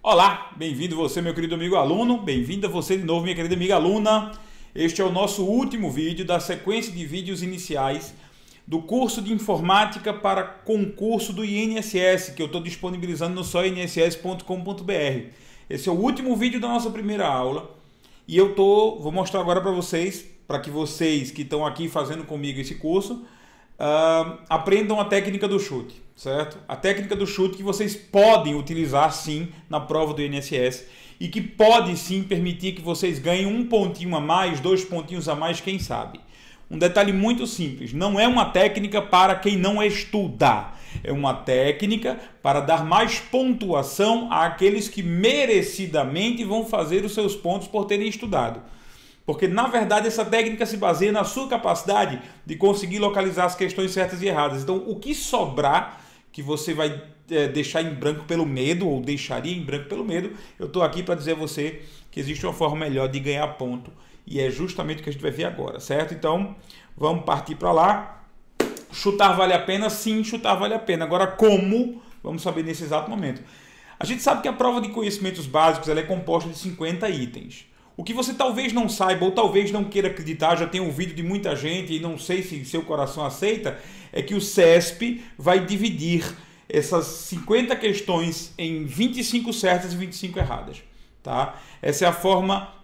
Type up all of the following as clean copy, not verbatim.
Olá, bem-vindo você, meu querido amigo aluno, bem-vinda você de novo, minha querida amiga aluna. Este é o nosso último vídeo da sequência de vídeos iniciais do curso de Informática para concurso do INSS, que eu estou disponibilizando no soinss.com.br. Esse é o último vídeo da nossa primeira aula e vou mostrar agora para que vocês que estão aqui fazendo comigo esse curso aprendam a técnica do chute, certo? A técnica do chute que vocês podem utilizar sim na prova do INSS e que pode sim permitir que vocês ganhem um pontinho a mais, 2 pontinhos a mais, quem sabe. Um detalhe muito simples, não é uma técnica para quem não estuda, é uma técnica para dar mais pontuação àqueles que merecidamente vão fazer os seus pontos por terem estudado. Porque, na verdade, essa técnica se baseia na sua capacidade de conseguir localizar as questões certas e erradas. Então, o que sobrar, que você vai deixar em branco pelo medo, ou deixaria em branco pelo medo, eu estou aqui para dizer a você que existe uma forma melhor de ganhar ponto. E é justamente o que a gente vai ver agora, certo? Então, vamos partir para lá. Chutar vale a pena? Sim, chutar vale a pena. Agora, como? Vamos saber nesse exato momento. A gente sabe que a prova de conhecimentos básicos ela é composta de 50 itens. O que você talvez não saiba ou talvez não queira acreditar, já tenho ouvido de muita gente e não sei se seu coração aceita, é que o CESP vai dividir essas 50 questões em 25 certas e 25 erradas. Tá? Essa é a forma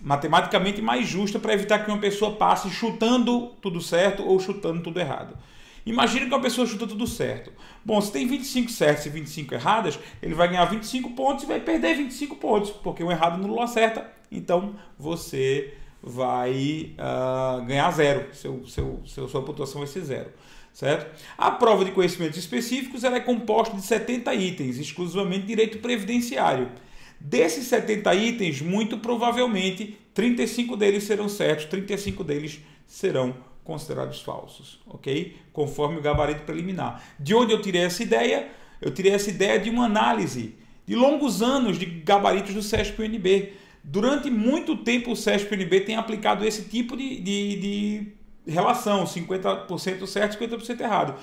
matematicamente mais justa para evitar que uma pessoa passe chutando tudo certo ou chutando tudo errado. Imagina que uma pessoa chuta tudo certo. Bom, se tem 25 certas e 25 erradas, ele vai ganhar 25 pontos e vai perder 25 pontos, porque o errado não acerta. Então, você vai ganhar zero. Sua pontuação vai ser zero. Certo? A prova de conhecimentos específicos ela é composta de 70 itens, exclusivamente direito previdenciário. Desses 70 itens, muito provavelmente, 35 deles serão certos, 35 deles serão considerados falsos, ok? Conforme o gabarito preliminar. De onde eu tirei essa ideia? Eu tirei essa ideia de uma análise de longos anos de gabaritos do CESP-UNB. Durante muito tempo o CESP-UNB tem aplicado esse tipo de relação, 50% certo e 50% errado.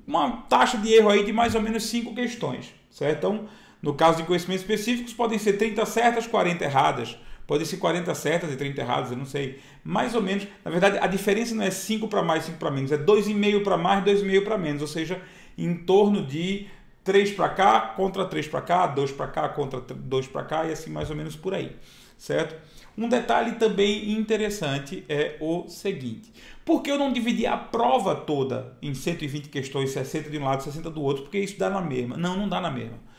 Uma taxa de erro aí de mais ou menos 5 questões, certo? Então, no caso de conhecimentos específicos, podem ser 30 certas, 40 erradas. Pode ser 40 certas e 30 erradas, eu não sei. Mais ou menos, na verdade, a diferença não é 5 para mais, 5 para menos. É 2,5 para mais, 2,5 para menos. Ou seja, em torno de 3 para cá, contra 3 para cá, 2 para cá, contra 2 para cá e assim mais ou menos por aí. Certo? Um detalhe também interessante é o seguinte. Por que eu não dividi a prova toda em 120 questões, 60 de um lado, 60 do outro? Porque isso dá na mesma. Não, não dá na mesma.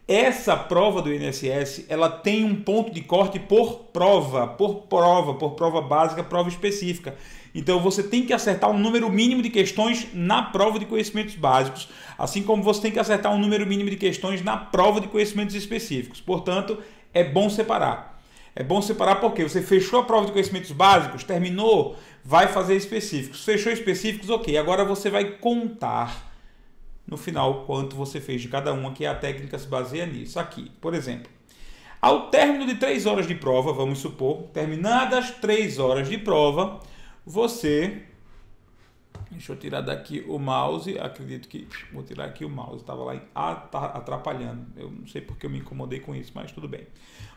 Essa prova do INSS, ela tem um ponto de corte por prova básica, prova específica. Então você tem que acertar um número mínimo de questões na prova de conhecimentos básicos, assim como você tem que acertar um número mínimo de questões na prova de conhecimentos específicos. Portanto, é bom separar. É bom separar porque você fechou a prova de conhecimentos básicos, terminou, vai fazer específicos. Fechou específicos, ok. Agora você vai contar no final quanto você fez de cada uma, que a técnica se baseia nisso. Aqui, por exemplo, ao término de 3 horas de prova, vamos supor, terminadas 3 horas de prova, você... Deixa eu tirar daqui o mouse, acredito que... Vou tirar aqui o mouse, estava lá atrapalhando. Eu não sei porque eu me incomodei com isso, mas tudo bem.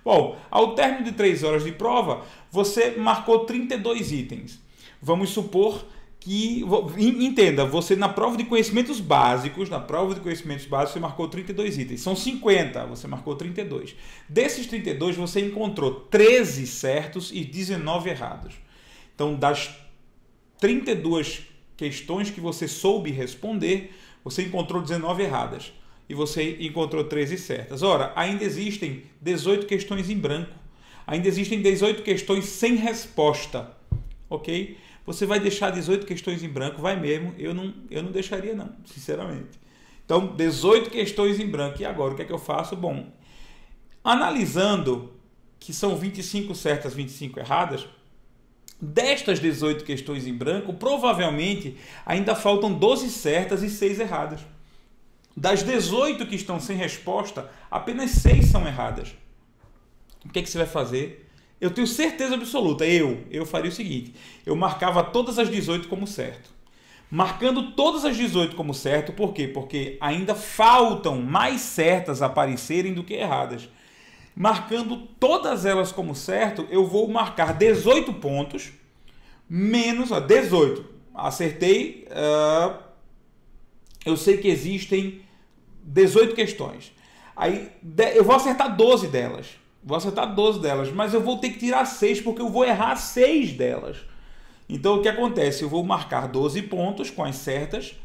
Bom, ao término de 3 horas de prova, você marcou 32 itens. Vamos supor que, entenda, você na prova de conhecimentos básicos, você marcou 32 itens. São 50, você marcou 32. Desses 32, você encontrou 13 certos e 19 errados. Então, das 32 questões que você soube responder, você encontrou 19 erradas e você encontrou 13 certas. Ora, ainda existem 18 questões em branco. Ainda existem 18 questões sem resposta, ok? Você vai deixar 18 questões em branco? Vai mesmo? Eu não deixaria não, sinceramente. Então, 18 questões em branco. E agora, o que é que eu faço? Bom, analisando que são 25 certas, 25 erradas, destas 18 questões em branco, provavelmente ainda faltam 12 certas e 6 erradas. Das 18 que estão sem resposta, apenas 6 são erradas. O que é que você vai fazer? Eu tenho certeza absoluta, eu faria o seguinte, eu marcava todas as 18 como certo. marcando todas as 18 como certo. Por quê? Porque ainda faltam mais certas aparecerem do que erradas. Marcando todas elas como certo, eu vou marcar 18 pontos, menos 18. Acertei, eu sei que existem 18 questões. Aí eu vou acertar 12 delas. Mas eu vou ter que tirar 6 porque eu vou errar 6 delas. Então o que acontece? Eu vou marcar 12 pontos com as certas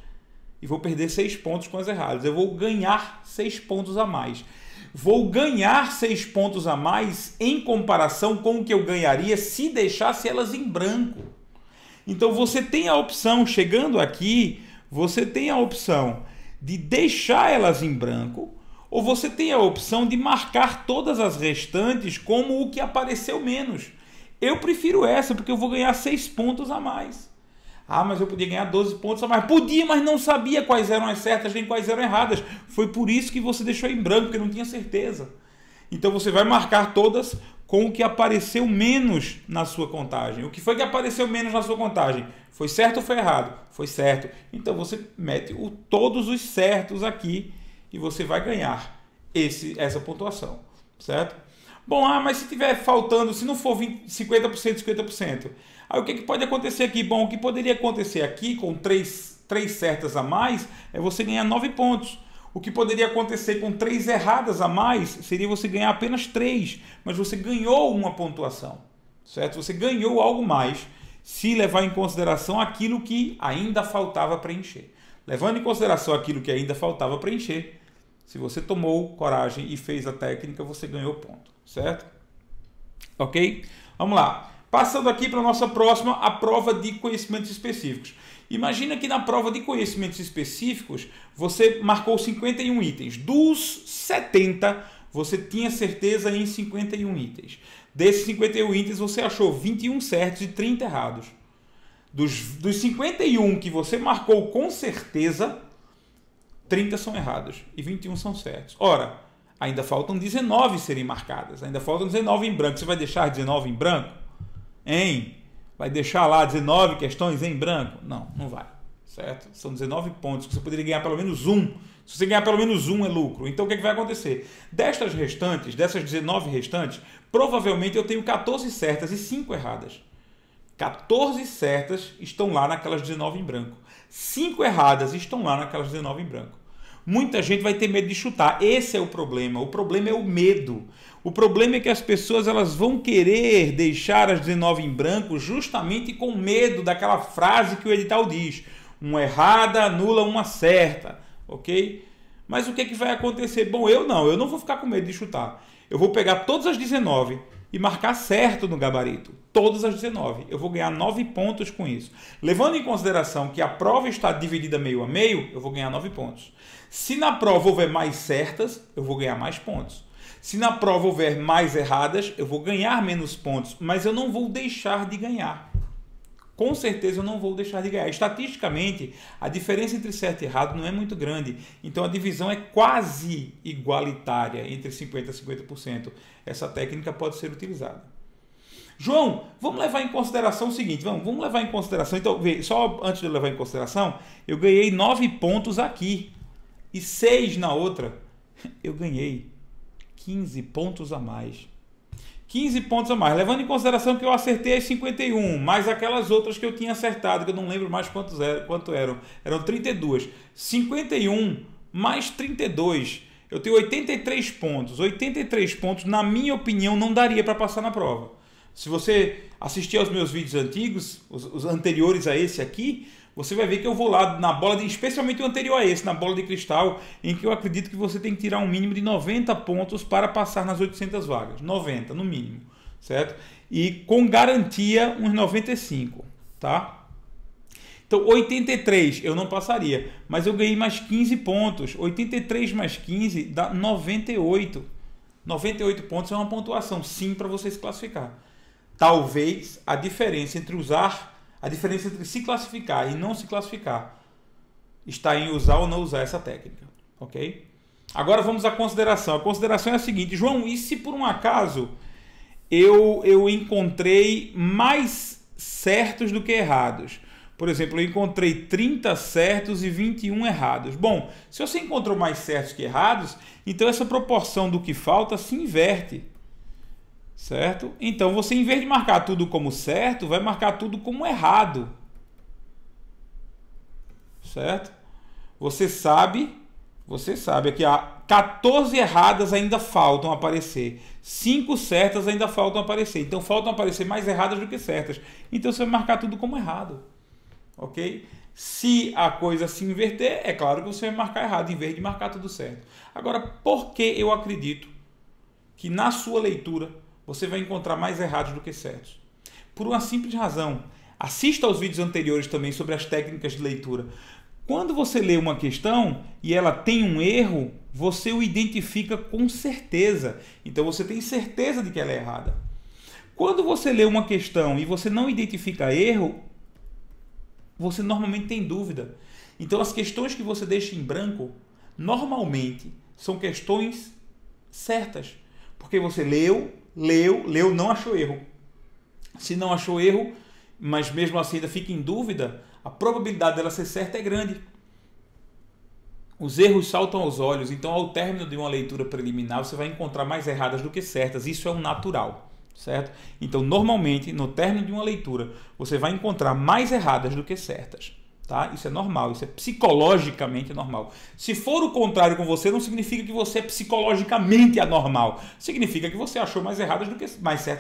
e vou perder 6 pontos com as erradas. Eu vou ganhar 6 pontos a mais. Vou ganhar 6 pontos a mais em comparação com o que eu ganharia se deixasse elas em branco. Então você tem a opção, chegando aqui, você tem a opção de deixar elas em branco, ou você tem a opção de marcar todas as restantes como o que apareceu menos. Eu prefiro essa, porque eu vou ganhar 6 pontos a mais. Ah, mas eu podia ganhar 12 pontos a mais. Podia, mas não sabia quais eram as certas nem quais eram erradas. Foi por isso que você deixou em branco, porque não tinha certeza. Então você vai marcar todas com o que apareceu menos na sua contagem. O que foi que apareceu menos na sua contagem? Foi certo ou foi errado? Foi certo. Então você mete todos os certos aqui e você vai ganhar essa pontuação, certo? Bom, mas se tiver faltando, se não for 50%, 50%, aí o que pode acontecer aqui? Bom, o que poderia acontecer aqui com 3 certas a mais é você ganhar 9 pontos. O que poderia acontecer com 3 erradas a mais seria você ganhar apenas 3, mas você ganhou uma pontuação, certo? Você ganhou algo mais se levar em consideração aquilo que ainda faltava preencher. Levando em consideração aquilo que ainda faltava preencher, se você tomou coragem e fez a técnica, você ganhou ponto, certo? Ok? Vamos lá. Passando aqui para a nossa próxima, a prova de conhecimentos específicos. Imagina que na prova de conhecimentos específicos, você marcou 51 itens. Dos 70, você tinha certeza em 51 itens. Desses 51 itens, você achou 21 certos e 30 errados. Dos 51 que você marcou com certeza, 30 são errados e 21 são certos. Ora, ainda faltam 19 serem marcadas. Ainda faltam 19 em branco. Você vai deixar 19 em branco? Hein? Vai deixar lá 19 questões em branco? Não, não vai. Certo? São 19 pontos que você poderia ganhar pelo menos um. Se você ganhar pelo menos um é lucro. Então o que vai acontecer? Dessas 19 restantes, provavelmente eu tenho 14 certas e 5 erradas. 14 certas estão lá naquelas 19 em branco. 5 erradas estão lá naquelas 19 em branco. Muita gente vai ter medo de chutar. Esse é o problema. O problema é o medo. O problema é que as pessoas elas vão querer deixar as 19 em branco justamente com medo daquela frase que o edital diz. Uma errada anula uma certa. Ok? Mas o que é que vai acontecer? Bom, eu não vou ficar com medo de chutar. Eu vou pegar todas as 19 e marcar certo no gabarito. Todas as 19. Eu vou ganhar 9 pontos com isso. Levando em consideração que a prova está dividida meio a meio, eu vou ganhar 9 pontos. Se na prova houver mais certas, eu vou ganhar mais pontos. Se na prova houver mais erradas, eu vou ganhar menos pontos, mas eu não vou deixar de ganhar. Com certeza eu não vou deixar de ganhar. Estatisticamente, a diferença entre certo e errado não é muito grande. Então a divisão é quase igualitária entre 50% e 50%. Essa técnica pode ser utilizada. João, vamos levar em consideração o seguinte. Vamos levar em consideração. Então, só antes de eu levar em consideração, eu ganhei 9 pontos aqui e 6 na outra. Eu ganhei 15 pontos a mais. 15 pontos a mais, levando em consideração que eu acertei as 51, mais aquelas outras que eu tinha acertado, que eu não lembro mais quanto eram. Eram 32. 51 mais 32, eu tenho 83 pontos. 83 pontos, na minha opinião, não daria para passar na prova. Se você assistir aos meus vídeos antigos, os anteriores a esse aqui, você vai ver que eu vou lá na bola, especialmente o anterior a esse, na bola de cristal, em que eu acredito que você tem que tirar um mínimo de 90 pontos para passar nas 800 vagas. 90 no mínimo, certo? E com garantia uns 95, tá? Então 83 eu não passaria, mas eu ganhei mais 15 pontos. 83 mais 15 dá 98. 98 pontos é uma pontuação, sim, para você se classificar. Talvez a diferença entre se classificar e não se classificar está em usar ou não usar essa técnica, ok? Agora vamos à consideração. A consideração é a seguinte, João, e se por um acaso eu encontrei mais certos do que errados? Por exemplo, eu encontrei 30 certos e 21 errados. Bom, se você encontrou mais certos que errados, então essa proporção do que falta se inverte. Certo? Então você, em vez de marcar tudo como certo, vai marcar tudo como errado. Certo? Você sabe que há 14 erradas ainda faltam aparecer. 5 certas ainda faltam aparecer. Então faltam aparecer mais erradas do que certas. Então você vai marcar tudo como errado. Ok? Se a coisa se inverter, é claro que você vai marcar errado em vez de marcar tudo certo. Agora, por que eu acredito que na sua leitura você vai encontrar mais errados do que certos? Por uma simples razão. Assista aos vídeos anteriores também sobre as técnicas de leitura. Quando você lê uma questão e ela tem um erro, você o identifica com certeza. Então você tem certeza de que ela é errada. Quando você lê uma questão e você não identifica erro, você normalmente tem dúvida. Então as questões que você deixa em branco, normalmente são questões certas. Porque você leu, não achou erro. Se não achou erro, mas mesmo assim ainda fica em dúvida, a probabilidade dela ser certa é grande. Os erros saltam aos olhos, então ao término de uma leitura preliminar você vai encontrar mais erradas do que certas. Isso é um natural, certo? Então normalmente no término de uma leitura você vai encontrar mais erradas do que certas. Tá? Isso é normal, isso é psicologicamente normal. Se for o contrário com você, não significa que você é psicologicamente anormal. Significa que você achou mais certas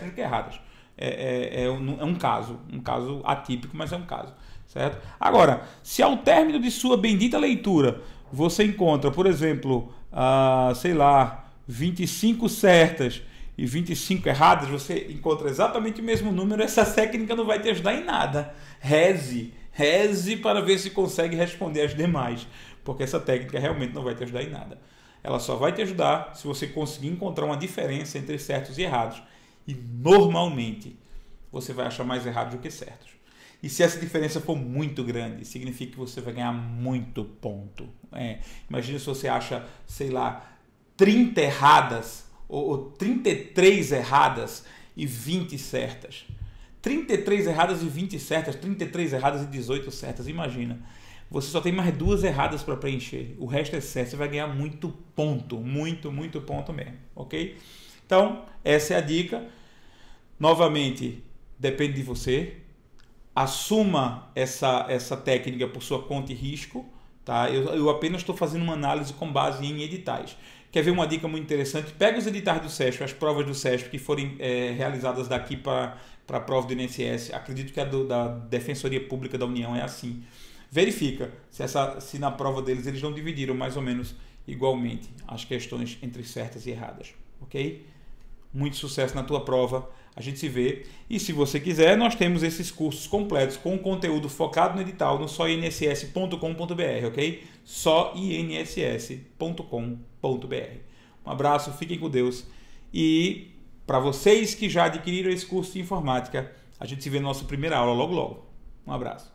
do que erradas. É um caso atípico, mas é um caso. Certo? Agora, se ao término de sua bendita leitura você encontra, por exemplo, 25 certas e 25 erradas, você encontra exatamente o mesmo número, essa técnica não vai te ajudar em nada. Reze para ver se consegue responder as demais, porque essa técnica realmente não vai te ajudar em nada. Ela só vai te ajudar se você conseguir encontrar uma diferença entre certos e errados. E normalmente você vai achar mais errados do que certos. E se essa diferença for muito grande, significa que você vai ganhar muito ponto. Imagina se você acha, 30 erradas ou 33 erradas e 20 certas. 33 erradas e 20 certas, 33 erradas e 18 certas. Imagina, você só tem mais 2 erradas para preencher. O resto é certo, você vai ganhar muito ponto. Muito ponto mesmo. Ok? Então, essa é a dica. Novamente, depende de você. Assuma essa técnica por sua conta e risco. Tá? Eu apenas estou fazendo uma análise com base em editais. Quer ver uma dica muito interessante? Pega os editais do SESP, as provas do SESP que forem realizadas daqui para a prova do INSS. Acredito que a da Defensoria Pública da União é assim. Verifica se na prova deles eles não dividiram mais ou menos igualmente as questões entre certas e erradas. Ok? Muito sucesso na tua prova. A gente se vê. E se você quiser, nós temos esses cursos completos com conteúdo focado no edital no soinss.com.br, ok? soinss.com.br. Um abraço, fiquem com Deus. E para vocês que já adquiriram esse curso de informática, a gente se vê na nossa primeira aula logo. Um abraço.